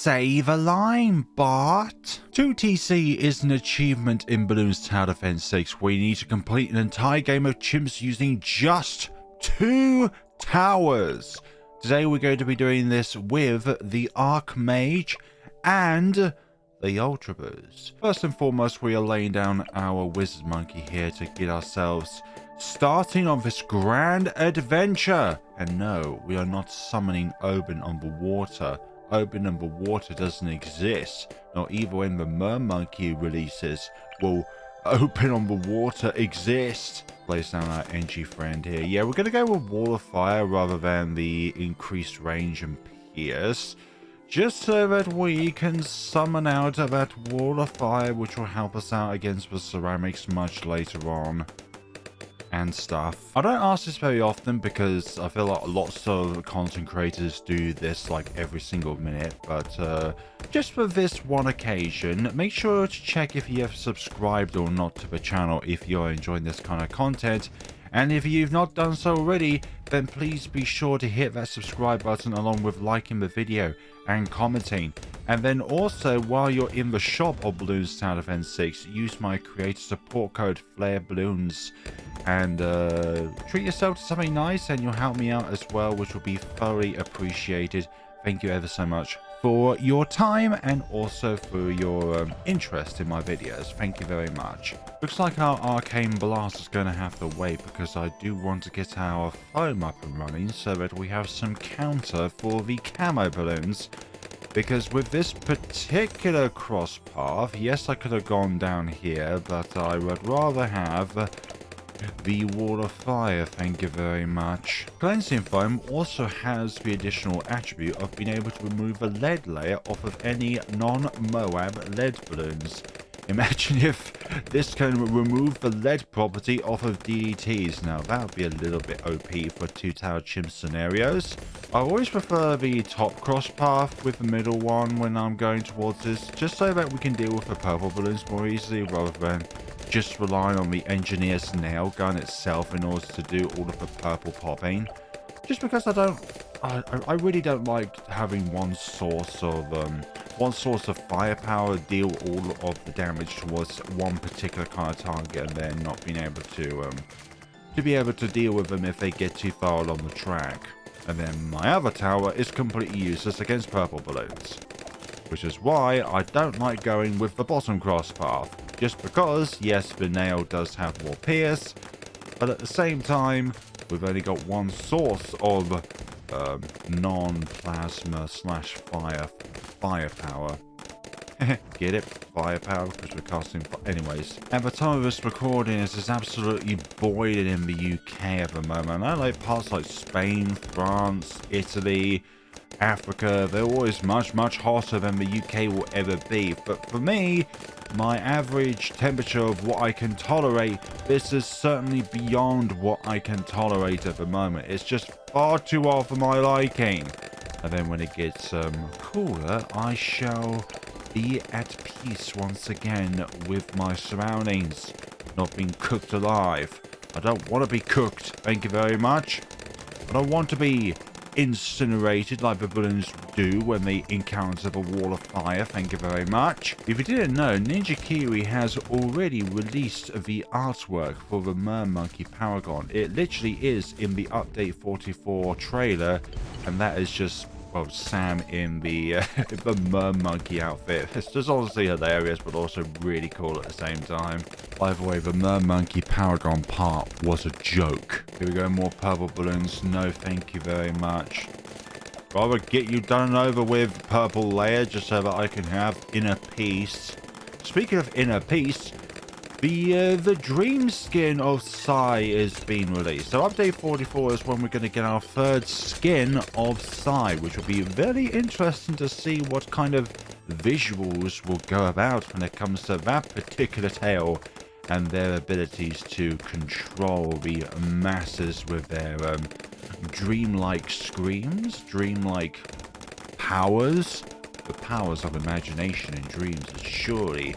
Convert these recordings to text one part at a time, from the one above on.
Say the line, bot. 2TC is an achievement in Bloons Tower Defense 6 where you need to complete an entire game of chimps using just 2 towers. Today we're going to be doing this with the Archmage and the Ultraboost. First and foremost, we are laying down our Wizard Monkey here to get ourselves starting on this grand adventure. And no, we are not summoning Oben on the water. Oben on the water doesn't exist. Not even when the Monkey releases will Open on the water exist. Place down our NG friend here. Yeah, we're going to go with Wall of Fire rather than the increased range and pierce. Just so that we can summon out of that Wall of Fire, which will help us out against the ceramics much later on. And stuff. I don't ask this very often because I feel like lots of content creators do this like every single minute, but just for this one occasion, make sure to check if you have subscribed or not to the channel if you're enjoying this kind of content. And if you've not done so already, then please be sure to hit that subscribe button along with liking the video and commenting. And then also, while you're in the shop of Bloons Tower Defense 6, use my creator support code FLAIRBLOONS and treat yourself to something nice, and you'll help me out as well, which will be thoroughly appreciated. Thank you ever so much for your time and also for your interest in my videos. Thank you very much. Looks like our arcane blast is going to have to wait because I do want to get our foam up and running so that we have some counter for the camo balloons. Because with this particular cross path, yes, I could have gone down here, but I would rather have the Wall of Fire, thank you very much. Cleansing Foam also has the additional attribute of being able to remove the lead layer off of any non-Moab lead balloons. Imagine if this can remove the lead property off of DDTs. Now that would be a little bit OP for 2 tower chimp scenarios. I always prefer the top cross path with the middle one when I'm going towards this, just so that we can deal with the purple balloons more easily rather than just relying on the engineer's nail gun itself in order to do all of the purple popping. Just because I really don't like having one source of firepower deal all of the damage towards one particular kind of target and then not being able to be able to deal with them if they get too far along the track. And then my other tower is completely useless against purple balloons, which is why I don't like going with the bottom cross path. Just because, yes, the nail does have more pierce, but at the same time, we've only got one source of non-plasma / firepower. Get it? Firepower, because we're casting anyways. At the time of this recording, it is absolutely boiling in the UK at the moment. I like parts like Spain, France, Italy, Africa. They're always much hotter than the UK will ever be. But for me, my average temperature of what I can tolerate, this is certainly beyond what I can tolerate at the moment. It's just far too hot for my liking. And then when it gets cooler, I shall be at peace once again with my surroundings, not being cooked alive. I don't want to be cooked, thank you very much. I don't want to be incinerated like the balloons do when they encounter the Wall of Fire, thank you very much. If you didn't know, Ninja Kiwi has already released the artwork for the Monkey Paragon. It literally is in the Update 44 trailer, and that is just, well, Sam in the Monkey outfit. It's just honestly hilarious, but also really cool at the same time. By the way, the Monkey Paragon part was a joke. Here we go, more purple balloons. No, thank you very much. Rather get you done and over with, purple layer, just so that I can have inner peace. Speaking of inner peace, the dream skin of Psy is being released. So update 44 is when we're going to get our third skin of Psy, which will be very interesting to see what kind of visuals will go about when it comes to that particular tale and their abilities to control the masses with their dreamlike screams, dreamlike powers. The powers of imagination and dreams is surely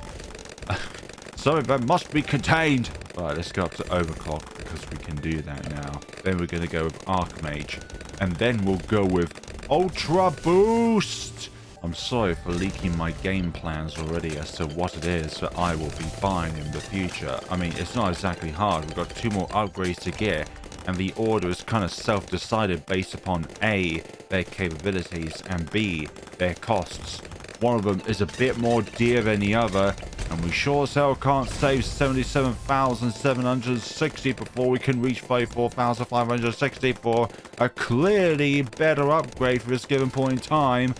something that must be contained. Alright, let's go up to overclock because we can do that now. Then we're going to go with Archmage. And then we'll go with Ultraboost. I'm sorry for leaking my game plans already as to what it is that I will be buying in the future. I mean, it's not exactly hard. We've got 2 more upgrades to get, and the order is kind of self-decided based upon A, their capabilities, and B, their costs. One of them is a bit more dear than the other, and we sure as hell can't save 77,760 before we can reach 34,560 for a clearly better upgrade for this given point in time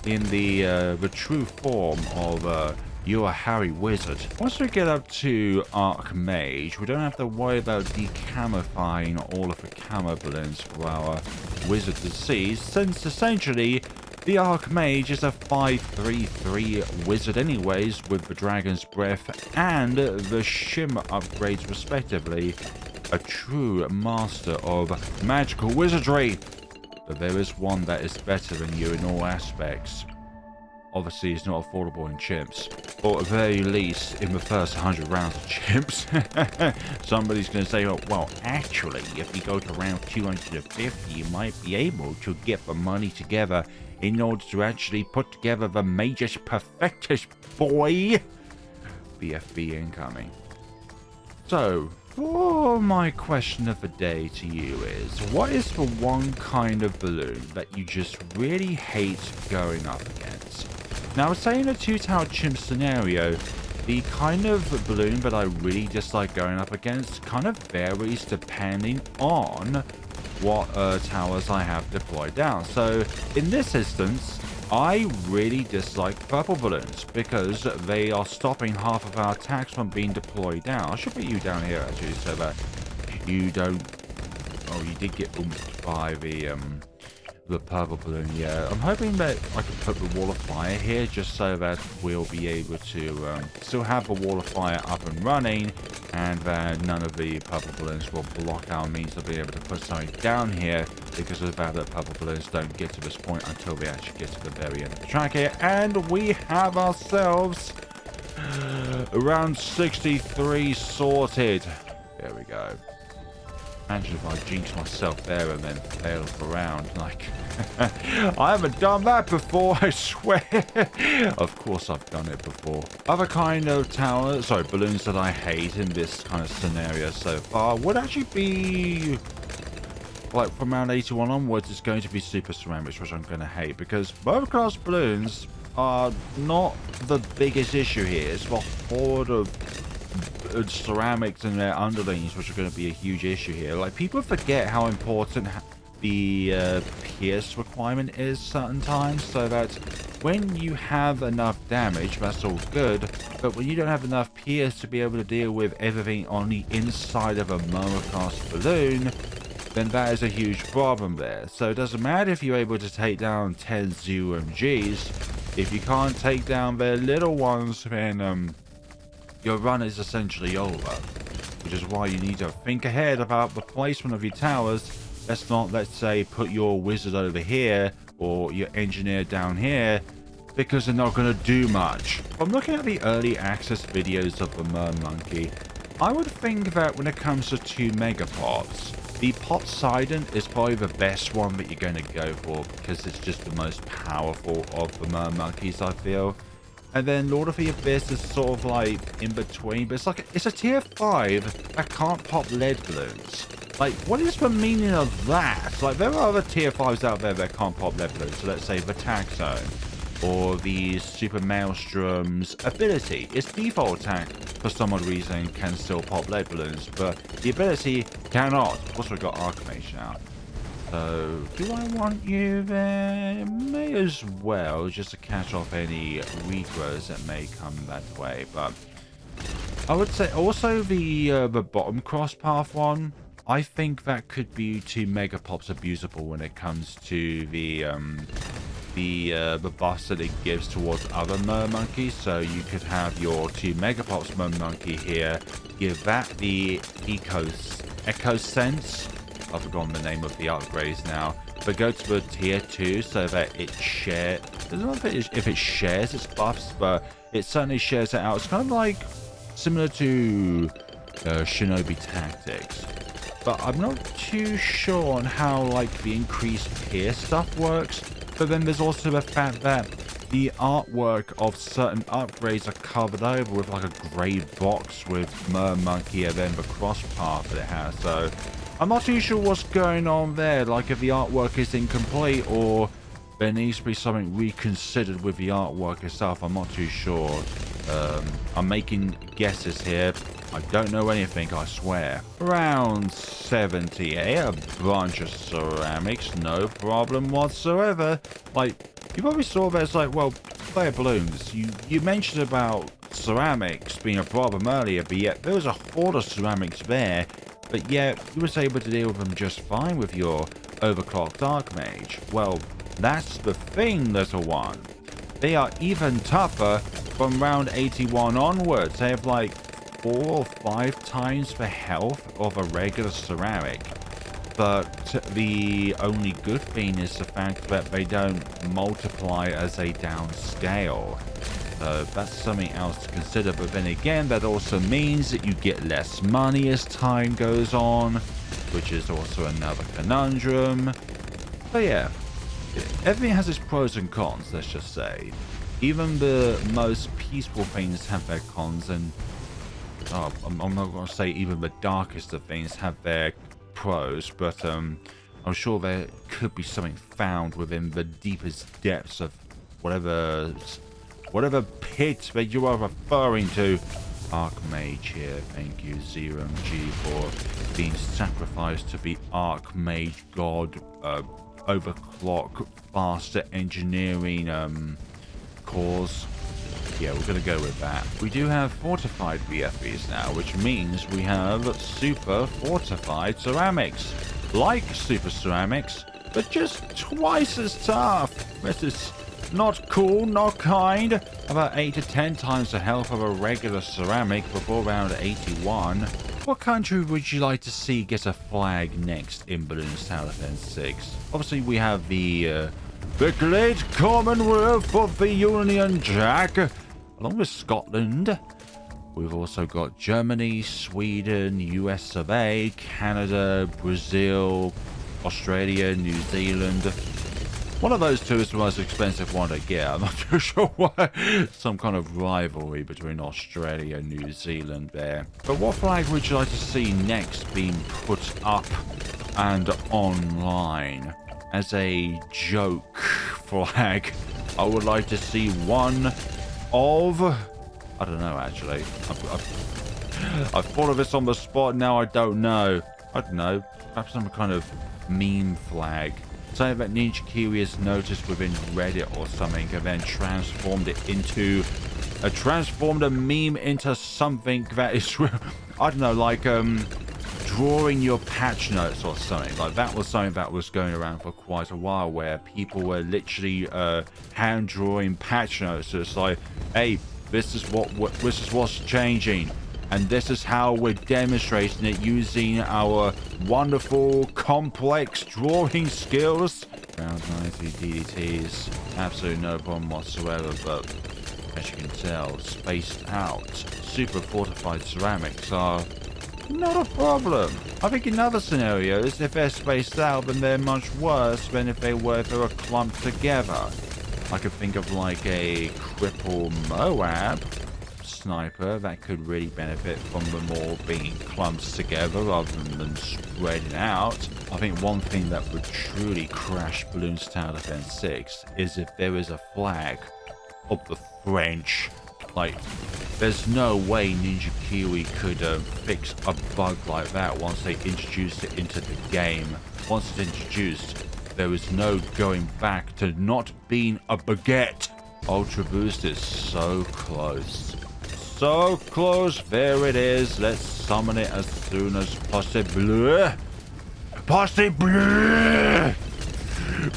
in the true form of you're a Harry Wizard. Once we get up to Archmage, we don't have to worry about decamoufying all of the camo balloons for our Wizard to see, since essentially the Archmage is a 5/3/3 wizard anyways, with the Dragon's Breath and the Shim upgrades respectively. A true master of magical wizardry. But there is one that is better than you in all aspects. Obviously, it's not affordable in chimps. Or at the very least, in the first 100 rounds of chimps. Somebody's going to say, oh, well, actually, if you go to round 250, you might be able to get the money together in order to actually put together the Magus Perfectus, boy. BFB incoming. So, for my question of the day to you is, what is the one kind of balloon that you just really hate going up against? Now, I would say in a 2-tower chimp scenario, the kind of balloon that I really dislike going up against kind of varies depending on what towers I have deployed down. So, in this instance, I really dislike purple balloons because they are stopping half of our attacks from being deployed down. I should put you down here actually so that you don't... Oh, you did get oomphed by the purple balloon. Yeah, I'm hoping that I can put the wall of fire here just so that we'll be able to still have the wall of fire up and running, and that none of the purple balloons will block our means of being able to put something down here, because of the fact that purple balloons don't get to this point until they actually get to the very end of the track here. And we have ourselves around 63 sorted. There we go. Imagine if I jinx myself there and then fail the round. Like, I haven't done that before, I swear. Of course I've done it before. Other kind of towers, sorry, balloons that I hate in this kind of scenario so far would actually be... Like, from round 81 onwards, it's going to be super ceramics, which I'm going to hate, because both class balloons are not the biggest issue here. It's the horde of ceramics and their underlings which are going to be a huge issue here. Like, people forget how important the pierce requirement is certain times, so that when you have enough damage, that's all good, but when you don't have enough pierce to be able to deal with everything on the inside of a monocast balloon, then that is a huge problem there. So it doesn't matter if you're able to take down 10 UMGs, if you can't take down their little ones, then your run is essentially over. Which is why you need to think ahead about the placement of your towers. Let's not, let's say, put your wizard over here or your engineer down here, because they're not going to do much. From looking at the early access videos of the Monkey, I would think that when it comes to 2 megapops, the Poseidon is probably the best one that you're going to go for, because it's just the most powerful of the monkeys, I feel. And then Lord of the Abyss is sort of like in between, but it's like, it's a tier 5 that can't pop lead balloons. Like, what is the meaning of that? Like, there are other tier 5s out there that can't pop lead balloons. So let's say the Tack Zone, or the Super Maelstrom's ability. Its default attack, for some odd reason, can still pop lead balloons, but the ability cannot. Also, we've got Archmage now. So, do I want you there? May as well, just to catch off any regrows that may come that way. But I would say also the bottom cross path one, I think that could be 2 megapops abusable when it comes to the buffs that it gives towards other monkeys. So you could have your 2 megapops monkey here, give that the echo sense. I've forgotten the name of the upgrades now, but go to the tier 2 so that it shares. I don't know if it shares its buffs, but it certainly shares it out. It's kind of like similar to Shinobi Tactics, but I'm not too sure on how like the increased pierce stuff works. But then there's also the fact that the artwork of certain upgrades are covered over with like a grey box with Monkey and then the cross path that it has. So I'm not too sure what's going on there, like if the artwork is incomplete or there needs to be something reconsidered with the artwork itself. I'm not too sure. I'm making guesses here. I don't know anything, I swear. Round 70, eh? A bunch of ceramics, no problem whatsoever. Like, you probably saw that it's like, well, player balloons, you mentioned about ceramics being a problem earlier, but yet there was a horde of ceramics there, but yet you was able to deal with them just fine with your overclocked Archmage. Well, that's the thing, little one. They are even tougher from round 81 onwards. They have like 4 or 5 times the health of a regular ceramic. But the only good thing is the fact that they don't multiply as a downscale. So that's something else to consider. But then again, that also means that you get less money as time goes on, which is also another conundrum. But yeah, everything has its pros and cons, let's just say. Even the most peaceful things have their cons, and I'm not going to say even the darkest of things have their pros, but I'm sure there could be something found within the deepest depths of whatever pit that you are referring to. Archmage here, thank you ZeroMG for being sacrificed to the Archmage God overclock faster engineering cause. Yeah, we're gonna go with that. We do have fortified BFBs now, which means we have super fortified ceramics. Like super ceramics, but just twice as tough. This is not cool, not kind. About 8 to 10 times the health of a regular ceramic before round 81. What country would you like to see get a flag next in Balloons Tower Defense 6? Obviously, we have the great Commonwealth of the Union Jack, along with Scotland. We've also got Germany, Sweden, US of A, Canada, Brazil, Australia, New Zealand. One of those two is the most expensive one to get. I'm not too sure why. Some kind of rivalry between Australia and New Zealand there. But what flag would you like to see next being put up and online? As a joke flag, I would like to see one of... I don't know, actually. I've thought of this on the spot, now I don't know. I don't know. Perhaps some kind of meme flag. Something that Ninja Kiwi has noticed within Reddit or something, and then transformed it into... transformed a meme into something that is... I don't know, like, drawing your patch notes or something. Like, that was something that was going around for quite a while, where people were literally hand drawing patch notes. So it's like, hey, this is what's changing, and this is how we're demonstrating it using our wonderful complex drawing skills. Round 90 DDTs, absolutely no problem whatsoever, but as you can tell, spaced out super fortified ceramics are not a problem. I think in other scenarios, if they're spaced out, then they're much worse than if they were clumped together. I could think of like a cripple Moab sniper that could really benefit from them all being clumped together rather than spreading out. I think one thing that would truly crash Balloons Tower Defense 6 is if there is a flag of the French. Like, there's no way Ninja Kiwi could fix a bug like that once they introduced it into the game. Once it's introduced, there is no going back to not being a baguette. Ultraboost is so close. So close. There it is. Let's summon it as soon as possible. Possible!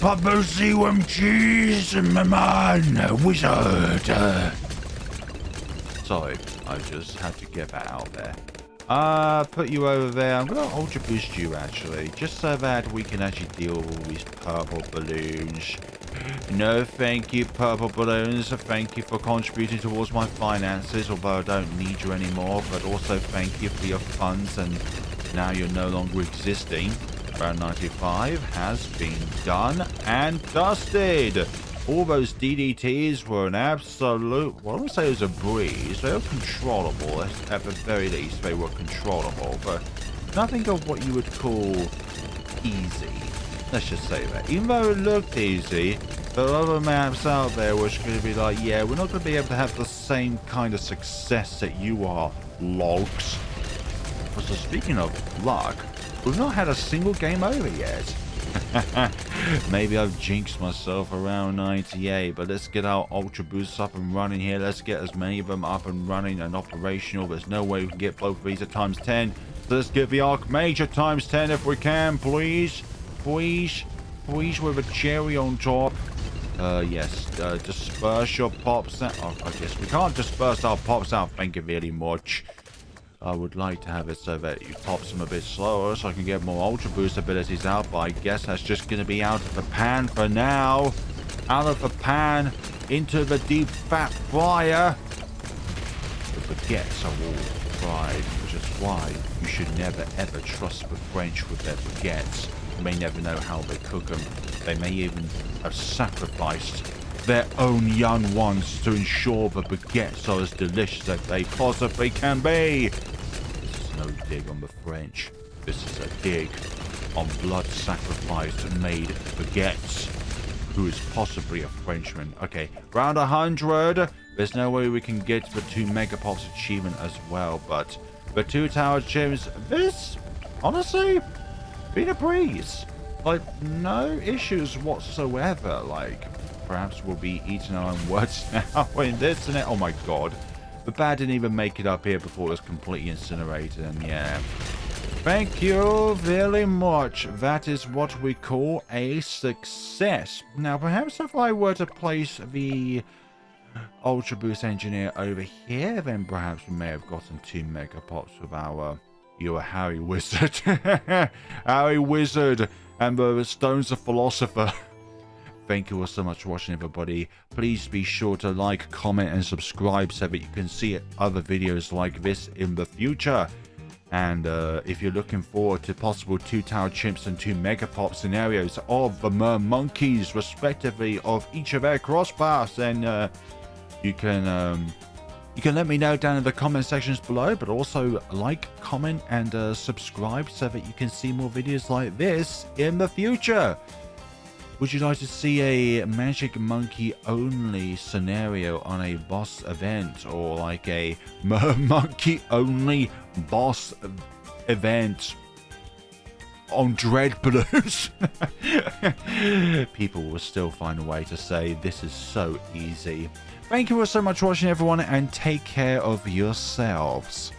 Papa CHIMPS, my man, wizard. Sorry, I just had to get that out there. Put you over there. I'm gonna Ultra Boost you actually, just so that we can actually deal with all these purple balloons. No, thank you, purple balloons. Thank you for contributing towards my finances, although I don't need you anymore. But also thank you for your funds, and now you're no longer existing. Round 95 has been done and dusted. All those DDTs were an absolute, well, I wouldn't say it was a breeze. They were controllable. At the very least, they were controllable. But nothing of what you would call easy. Let's just say that. Even though it looked easy, there are other maps out there which are going to be like, yeah, we're not going to be able to have the same kind of success that you are, logs. So speaking of luck, we've not had a single game over yet. Maybe I've jinxed myself around 98, but let's get our Ultra Boosts up and running here. Let's get as many of them up and running and operational. There's no way we can get both of these at times 10. So let's get the Archmage at times 10 if we can, please. Please. Please, with a cherry on top. Yes, disperse your pops out. Oh, I guess we can't disperse our pops out, thank you very much. I would like to have it so that you pops them a bit slower so I can get more Ultra Boost abilities out, but I guess that's just going to be out of the pan for now. Out of the pan, into the deep fat fryer. The baguettes are all fried, which is why you should never ever trust the French with their baguettes. You may never know how they cook them. They may even have sacrificed their own young ones to ensure the baguettes are as delicious as they possibly can be. This is no dig on the French. This is a dig on blood sacrificed made baguettes. Who is possibly a Frenchman? Okay, round 100. There's no way we can get the 2 Megapops achievement as well, but the 2 Tower Chimps, this, honestly, been a breeze. Like, no issues whatsoever. Like, perhaps we'll be eating our own words now in this and it. Oh my god. The bat didn't even make it up here before it was completely incinerated, and yeah. Thank you very much. That is what we call a success. Now, perhaps if I were to place the Ultra Boost Engineer over here, then perhaps we may have gotten 2 Megapops with our... You're a Harry Wizard. Harry Wizard and the Stones of Philosopher. Thank you all so much for watching, everybody. Please be sure to like, comment, and subscribe so that you can see other videos like this in the future. And if you're looking forward to possible 2 Tower Chimps and 2 Megapop scenarios of the Monkeys, respectively, of each of their crosspaths, then you can let me know down in the comment sections below, but also like, comment, and subscribe so that you can see more videos like this in the future. Would you like to see a Magic Monkey only scenario on a boss event, or like a Monkey only boss event on Dread Blues? People will still find a way to say this is so easy. Thank you all so much for watching, everyone, and take care of yourselves.